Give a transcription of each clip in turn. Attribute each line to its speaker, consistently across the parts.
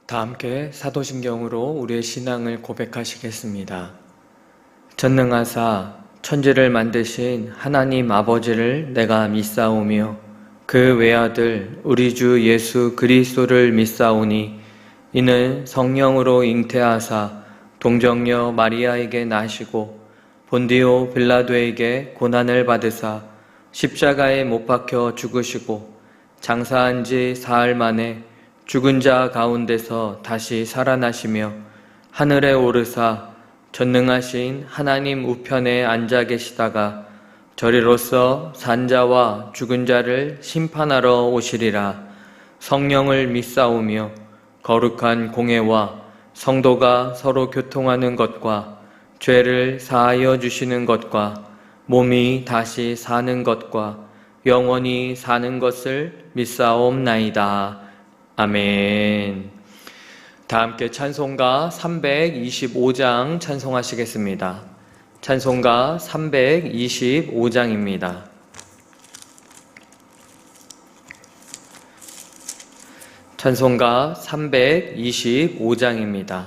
Speaker 1: 다 함께 사도신경으로 우리의 신앙을 고백하시겠습니다. 전능하사 천지를 만드신 하나님 아버지를 내가 믿사오며 그 외아들 우리 주 예수 그리스도를 믿사오니 이는 성령으로 잉태하사 동정녀 마리아에게 나시고 본디오 빌라도에게 고난을 받으사 십자가에 못 박혀 죽으시고 장사한 지 사흘 만에 죽은 자 가운데서 다시 살아나시며 하늘에 오르사 전능하신 하나님 우편에 앉아 계시다가 저리로서 산자와 죽은 자를 심판하러 오시리라. 성령을 믿사오며 거룩한 공회와 성도가 서로 교통하는 것과 죄를 사하여 주시는 것과 몸이 다시 사는 것과 영원히 사는 것을 믿사옵나이다. 아멘. 다 함께 찬송가 325장 찬송하시겠습니다. 찬송가 325장입니다. 찬송가 325장입니다.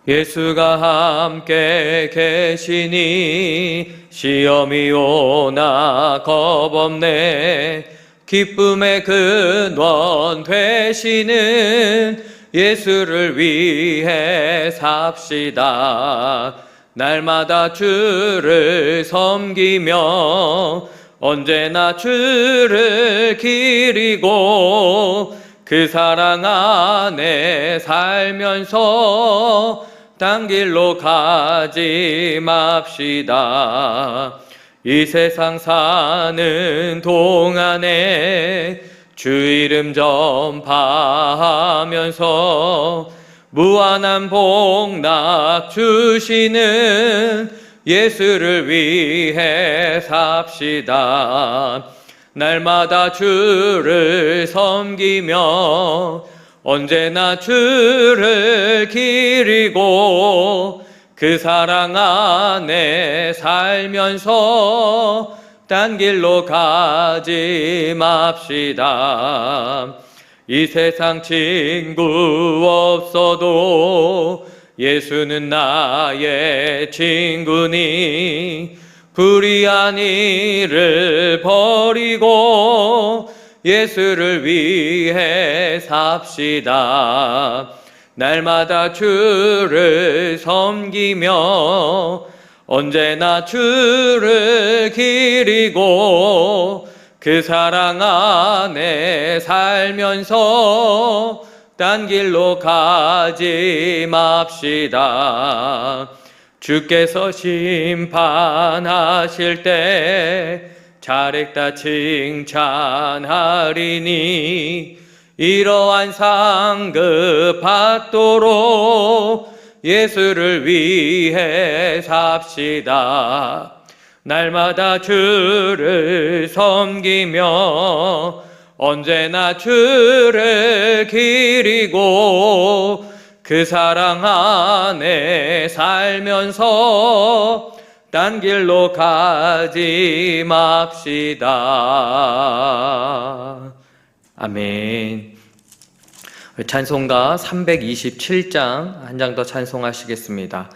Speaker 1: 예수가 함께 계시니 시험이 오나 겁없네. 기쁨의 근원 되시는 예수를 위해 삽시다. 날마다 주를 섬기며 언제나 주를 기리고 그 사랑 안에 살면서 딴 길로 가지 맙시다. 이 세상 사는 동안에 주 이름 전파하면서 무한한 복락 주시는 예수를 위해 삽시다. 날마다 주를 섬기며 언제나 주를 기리고 그 사랑 안에 살면서 딴 길로 가지 맙시다. 이 세상 친구 없어도 예수는 나의 친구니 불의한 일을 버리고 예수를 위해 삽시다. 날마다 주를 섬기며 언제나 주를 기리고 그 사랑 안에 살면서 딴 길로 가지 맙시다. 주께서 심판하실 때 잘했다 칭찬하리니 이러한 상급 받도록 예수를 위해 삽시다. 날마다 주를 섬기며 언제나 주를 기리고 그 사랑 안에 살면서 딴 길로 가지 맙시다. 아멘. 찬송가 327장 한 장 더 찬송하시겠습니다.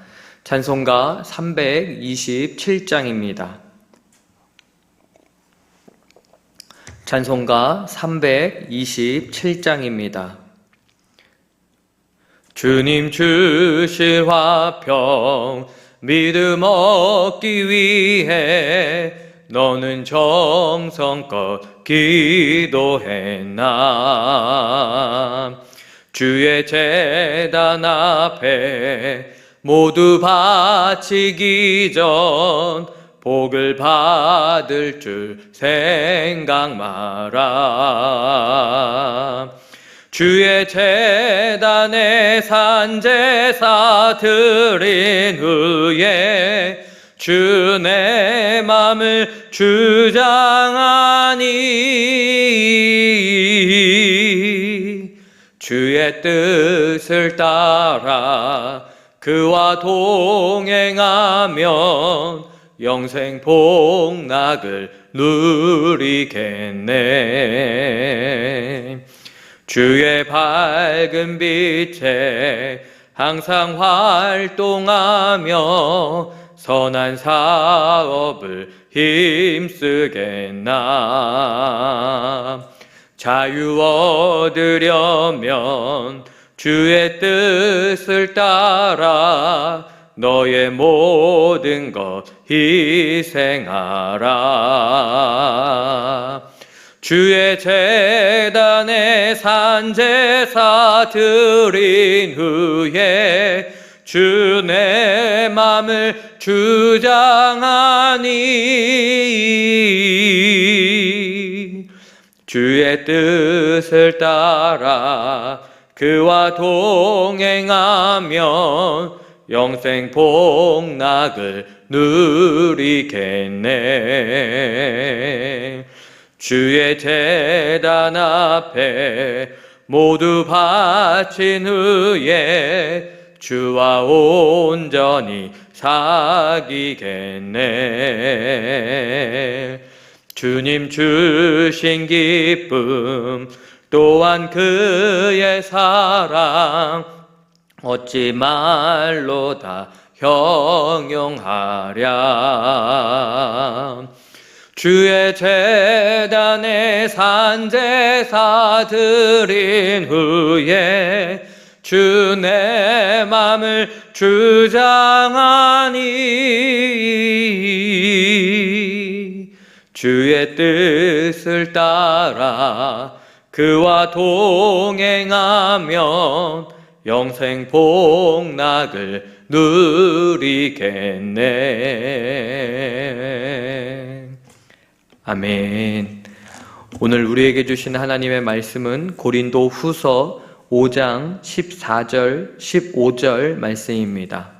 Speaker 1: 찬송가 327장입니다. 찬송가 327장입니다. 주님 주실 화평 믿음 얻기 위해 너는 정성껏 기도했나. 주의 제단 앞에 모두 바치기 전 복을 받을 줄 생각 마라. 주의 제단에 산제사 드린 후에 주 내 맘을 주장하니 주의 뜻을 따라 그와 동행하면 영생 복락을 누리겠네. 주의 밝은 빛에 항상 활동하며 선한 사업을 힘쓰겠나. 자유 얻으려면 주의 뜻을 따라 너의 모든 것 희생하라. 주의 제단에 산제사 드린 후에 주 내 맘을 주장하니 주의 뜻을 따라 그와 동행하면 영생 복락을 누리겠네. 주의 제단 앞에 모두 바친 후에 주와 온전히 사귀겠네. 주님 주신 기쁨 또한 그의 사랑 어찌 말로 다 형용하랴. 주의 제단에 산제사 드린 후에 주 내 맘을 주장하니 주의 뜻을 따라 그와 동행하면 영생 복락을 누리겠네. 아멘. 오늘 우리에게 주신 하나님의 말씀은 고린도 후서 5장 14절 15절 말씀입니다.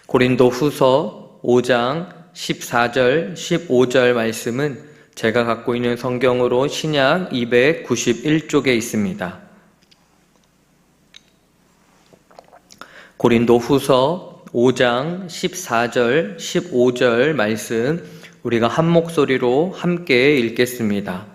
Speaker 1: 고린도 후서 5장 14절 15절 말씀은 제가 갖고 있는 성경으로 신약 291쪽에 있습니다. 고린도 후서 5장 14절 15절 말씀 우리가 한 목소리로 함께 읽겠습니다.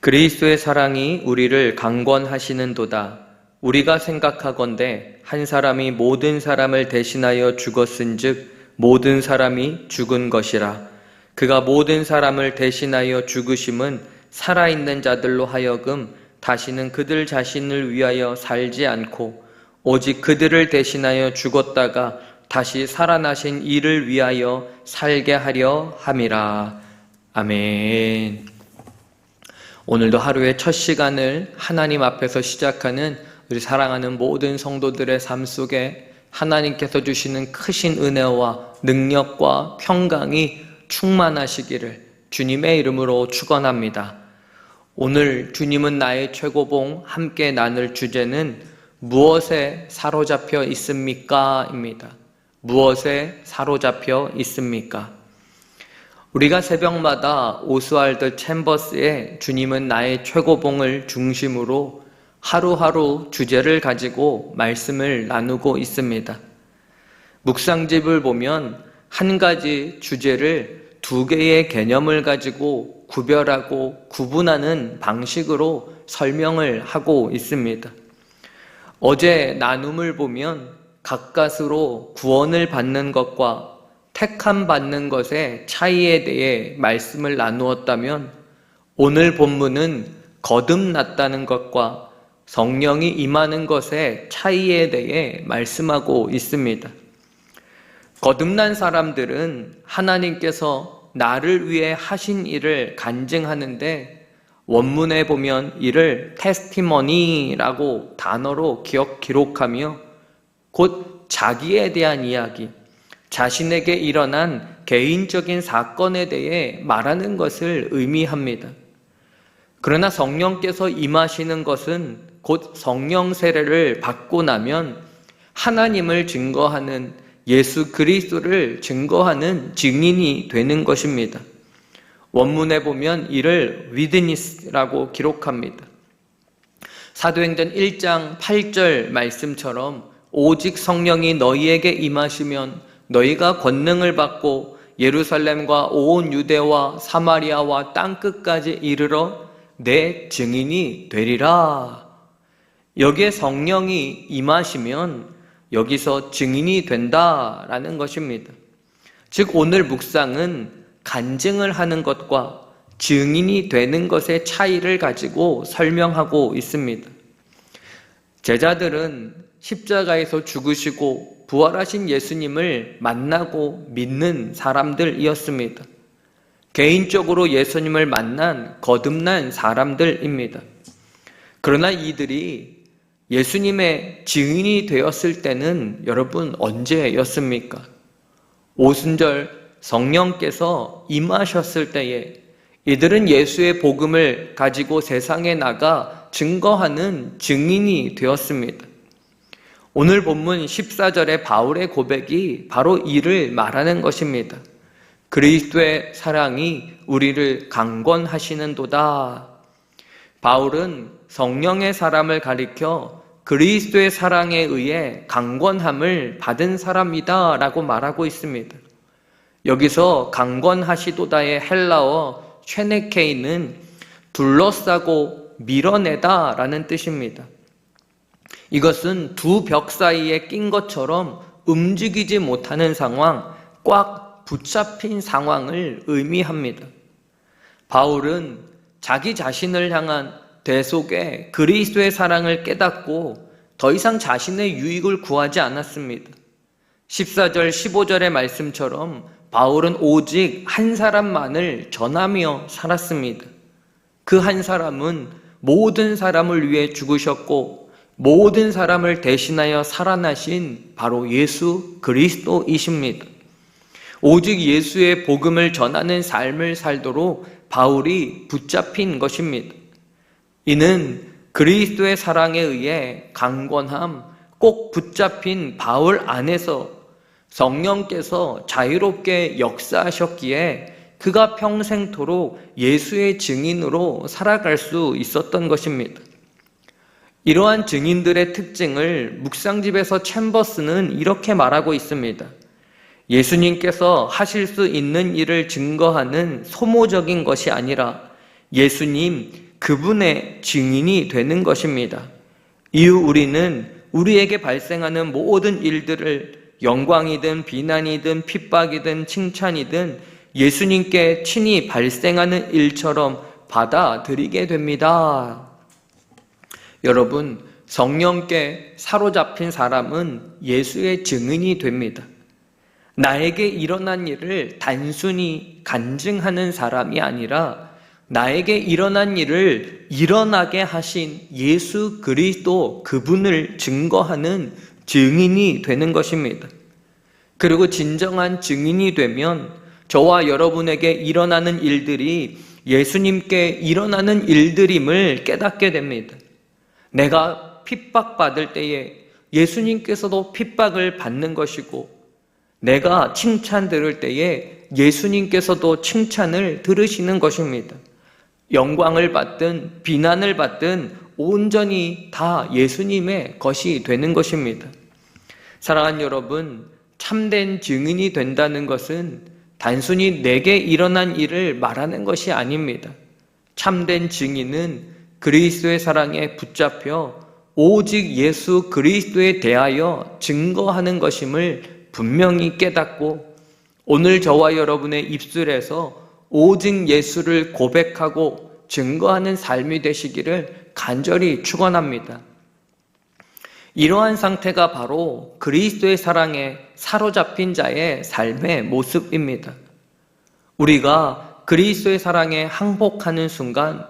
Speaker 1: 그리스도의 사랑이 우리를 강권하시는도다. 우리가 생각하건대 한 사람이 모든 사람을 대신하여 죽었은즉 모든 사람이 죽은 것이라. 그가 모든 사람을 대신하여 죽으심은 살아있는 자들로 하여금 다시는 그들 자신을 위하여 살지 않고 오직 그들을 대신하여 죽었다가 다시 살아나신 이를 위하여 살게 하려 함이라. 아멘. 오늘도 하루의 첫 시간을 하나님 앞에서 시작하는 우리 사랑하는 모든 성도들의 삶 속에 하나님께서 주시는 크신 은혜와 능력과 평강이 충만하시기를 주님의 이름으로 축원합니다. 오늘 주님은 나의 최고봉 함께 나눌 주제는 무엇에 사로잡혀 있습니까? 입니다. 무엇에 사로잡혀 있습니까? 우리가 새벽마다 오스왈드 챔버스의 주님은 나의 최고봉을 중심으로 하루하루 주제를 가지고 말씀을 나누고 있습니다. 묵상집을 보면 한 가지 주제를 두 개의 개념을 가지고 구별하고 구분하는 방식으로 설명을 하고 있습니다. 어제 나눔을 보면 가까스로 구원을 받는 것과 택함 받는 것의 차이에 대해 말씀을 나누었다면 오늘 본문은 거듭났다는 것과 성령이 임하는 것의 차이에 대해 말씀하고 있습니다. 거듭난 사람들은 하나님께서 나를 위해 하신 일을 간증하는데 원문에 보면 이를 테스티머니라고 단어로 기록하며 곧 자기에 대한 이야기, 자신에게 일어난 개인적인 사건에 대해 말하는 것을 의미합니다. 그러나 성령께서 임하시는 것은 곧 성령 세례를 받고 나면 하나님을 증거하는 예수 그리스도를 증거하는 증인이 되는 것입니다. 원문에 보면 이를 위드니스라고 기록합니다. 사도행전 1장 8절 말씀처럼 오직 성령이 너희에게 임하시면 너희가 권능을 받고 예루살렘과 온 유대와 사마리아와 땅끝까지 이르러 내 증인이 되리라. 여기에 성령이 임하시면 여기서 증인이 된다라는 것입니다. 즉 오늘 묵상은 간증을 하는 것과 증인이 되는 것의 차이를 가지고 설명하고 있습니다. 제자들은 십자가에서 죽으시고 부활하신 예수님을 만나고 믿는 사람들이었습니다. 개인적으로 예수님을 만난 거듭난 사람들입니다. 그러나 이들이 예수님의 증인이 되었을 때는 여러분 언제였습니까? 오순절 성령께서 임하셨을 때에 이들은 예수의 복음을 가지고 세상에 나가 증거하는 증인이 되었습니다. 오늘 본문 14절의 바울의 고백이 바로 이를 말하는 것입니다. 그리스도의 사랑이 우리를 강권하시는도다. 바울은 성령의 사람을 가리켜 그리스도의 사랑에 의해 강권함을 받은 사람이다 라고 말하고 있습니다. 여기서 강권하시도다의 헬라어 쉐네케이는 둘러싸고 밀어내다 라는 뜻입니다. 이것은 두 벽 사이에 낀 것처럼 움직이지 못하는 상황, 꽉 붙잡힌 상황을 의미합니다. 바울은 자기 자신을 향한 대속의 그리스도의 사랑을 깨닫고 더 이상 자신의 유익을 구하지 않았습니다. 14절, 15절의 말씀처럼 바울은 오직 한 사람만을 전하며 살았습니다. 그 한 사람은 모든 사람을 위해 죽으셨고 모든 사람을 대신하여 살아나신 바로 예수 그리스도이십니다. 오직 예수의 복음을 전하는 삶을 살도록 바울이 붙잡힌 것입니다. 이는 그리스도의 사랑에 의해 강권함, 꼭 붙잡힌 바울 안에서 성령께서 자유롭게 역사하셨기에 그가 평생토록 예수의 증인으로 살아갈 수 있었던 것입니다. 이러한 증인들의 특징을 묵상집에서 챔버스는 이렇게 말하고 있습니다. 예수님께서 하실 수 있는 일을 증거하는 소모적인 것이 아니라 예수님 그분의 증인이 되는 것입니다. 이후 우리는 우리에게 발생하는 모든 일들을 영광이든 비난이든 핍박이든 칭찬이든 예수님께 친히 발생하는 일처럼 받아들이게 됩니다. 여러분, 성령께 사로잡힌 사람은 예수의 증인이 됩니다. 나에게 일어난 일을 단순히 간증하는 사람이 아니라 나에게 일어난 일을 일어나게 하신 예수 그리스도 그분을 증거하는 증인이 되는 것입니다. 그리고 진정한 증인이 되면 저와 여러분에게 일어나는 일들이 예수님께 일어나는 일들임을 깨닫게 됩니다. 내가 핍박받을 때에 예수님께서도 핍박을 받는 것이고 내가 칭찬 들을 때에 예수님께서도 칭찬을 들으시는 것입니다. 영광을 받든 비난을 받든 온전히 다 예수님의 것이 되는 것입니다. 사랑하는 여러분, 참된 증인이 된다는 것은 단순히 내게 일어난 일을 말하는 것이 아닙니다. 참된 증인은 그리스도의 사랑에 붙잡혀 오직 예수 그리스도에 대하여 증거하는 것임을 분명히 깨닫고 오늘 저와 여러분의 입술에서 오직 예수를 고백하고 증거하는 삶이 되시기를 간절히 축원합니다. 이러한 상태가 바로 그리스도의 사랑에 사로잡힌 자의 삶의 모습입니다. 우리가 그리스도의 사랑에 항복하는 순간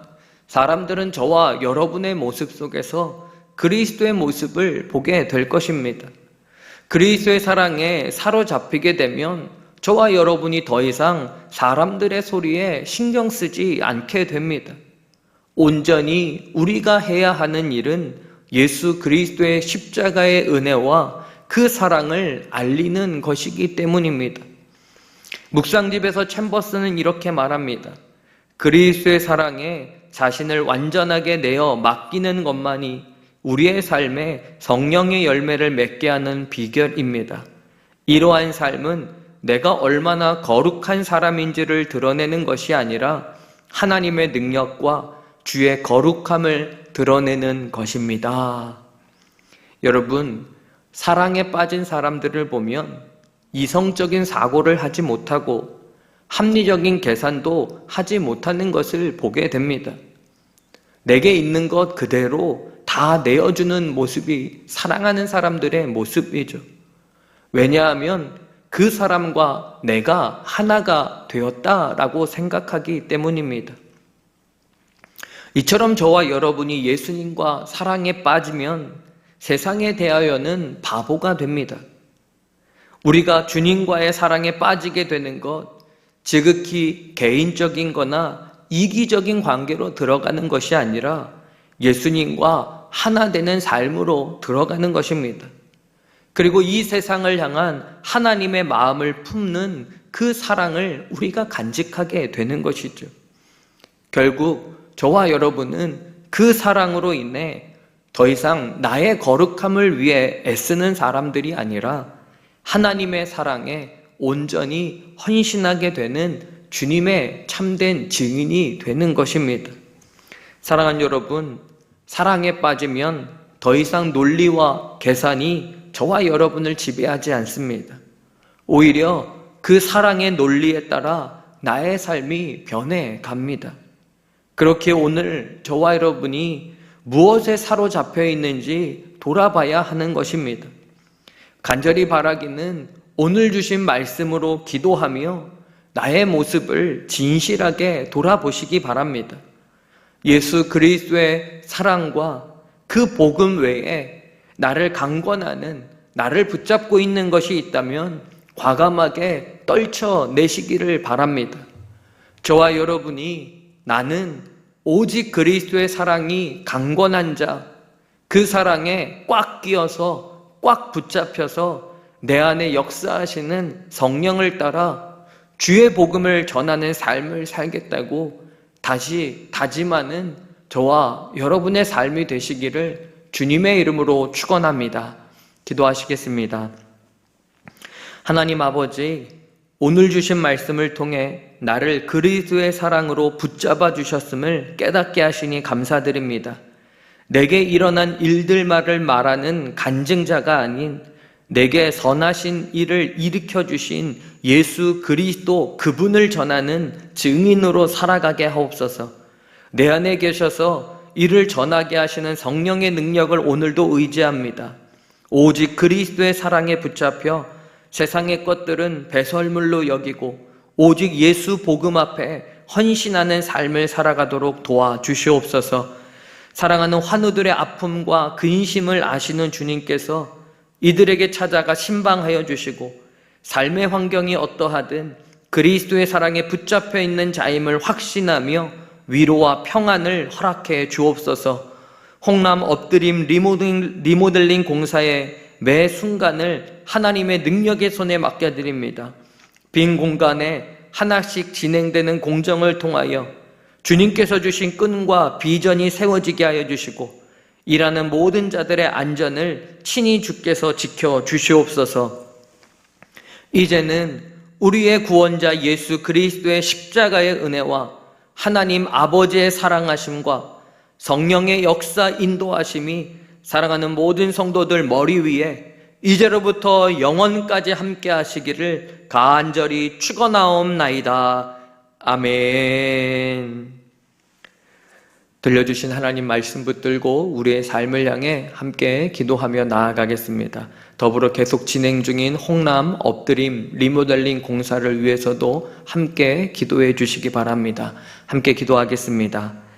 Speaker 1: 사람들은 저와 여러분의 모습 속에서 그리스도의 모습을 보게 될 것입니다. 그리스도의 사랑에 사로잡히게 되면 저와 여러분이 더 이상 사람들의 소리에 신경 쓰지 않게 됩니다. 온전히 우리가 해야 하는 일은 예수 그리스도의 십자가의 은혜와 그 사랑을 알리는 것이기 때문입니다. 묵상집에서 챔버스는 이렇게 말합니다. 그리스도의 사랑에 자신을 완전하게 내어 맡기는 것만이 우리의 삶에 성령의 열매를 맺게 하는 비결입니다. 이러한 삶은 내가 얼마나 거룩한 사람인지를 드러내는 것이 아니라 하나님의 능력과 주의 거룩함을 드러내는 것입니다. 여러분, 사랑에 빠진 사람들을 보면 이성적인 사고를 하지 못하고 합리적인 계산도 하지 못하는 것을 보게 됩니다. 내게 있는 것 그대로 다 내어주는 모습이 사랑하는 사람들의 모습이죠. 왜냐하면 그 사람과 내가 하나가 되었다라고 생각하기 때문입니다. 이처럼 저와 여러분이 예수님과 사랑에 빠지면 세상에 대하여는 바보가 됩니다. 우리가 주님과의 사랑에 빠지게 되는 것, 지극히 개인적인 거나 이기적인 관계로 들어가는 것이 아니라 예수님과 하나 되는 삶으로 들어가는 것입니다. 그리고 이 세상을 향한 하나님의 마음을 품는 그 사랑을 우리가 간직하게 되는 것이죠. 결국 저와 여러분은 그 사랑으로 인해 더 이상 나의 거룩함을 위해 애쓰는 사람들이 아니라 하나님의 사랑에 온전히 헌신하게 되는 주님의 참된 증인이 되는 것입니다. 사랑하는 여러분, 사랑에 빠지면 더 이상 논리와 계산이 저와 여러분을 지배하지 않습니다. 오히려 그 사랑의 논리에 따라 나의 삶이 변해 갑니다. 그렇게 오늘 저와 여러분이 무엇에 사로잡혀 있는지 돌아봐야 하는 것입니다. 간절히 바라기는 오늘 주신 말씀으로 기도하며 나의 모습을 진실하게 돌아보시기 바랍니다. 예수 그리스도의 사랑과 그 복음 외에 나를 강권하는, 나를 붙잡고 있는 것이 있다면 과감하게 떨쳐내시기를 바랍니다. 저와 여러분이 나는 오직 그리스도의 사랑이 강권한 자, 그 사랑에 꽉 끼어서 꽉 붙잡혀서 내 안에 역사하시는 성령을 따라 주의 복음을 전하는 삶을 살겠다고 다시 다짐하는 저와 여러분의 삶이 되시기를 주님의 이름으로 축원합니다. 기도하시겠습니다. 하나님 아버지, 오늘 주신 말씀을 통해 나를 그리스도의 사랑으로 붙잡아 주셨음을 깨닫게 하시니 감사드립니다. 내게 일어난 일들만을 말하는 간증자가 아닌 내게 선하신 일을 일으켜 주신 예수 그리스도 그분을 전하는 증인으로 살아가게 하옵소서. 내 안에 계셔서 이를 전하게 하시는 성령의 능력을 오늘도 의지합니다. 오직 그리스도의 사랑에 붙잡혀 세상의 것들은 배설물로 여기고 오직 예수 복음 앞에 헌신하는 삶을 살아가도록 도와주시옵소서. 사랑하는 환우들의 아픔과 근심을 아시는 주님께서 이들에게 찾아가 신방하여 주시고 삶의 환경이 어떠하든 그리스도의 사랑에 붙잡혀 있는 자임을 확신하며 위로와 평안을 허락해 주옵소서. 홍남 엎드림 리모델링 공사의 매 순간을 하나님의 능력의 손에 맡겨드립니다. 빈 공간에 하나씩 진행되는 공정을 통하여 주님께서 주신 끈과 비전이 세워지게 하여 주시고 일하는 모든 자들의 안전을 친히 주께서 지켜 주시옵소서. 이제는 우리의 구원자 예수 그리스도의 십자가의 은혜와 하나님 아버지의 사랑하심과 성령의 역사 인도하심이 사랑하는 모든 성도들 머리 위에 이제로부터 영원까지 함께 하시기를 간절히 축원하옵나이다. 아멘. 들려주신 하나님 말씀 붙들고 우리의 삶을 향해 함께 기도하며 나아가겠습니다. 더불어 계속 진행 중인 홍남 엎드림 리모델링 공사를 위해서도 함께 기도해 주시기 바랍니다. 함께 기도하겠습니다.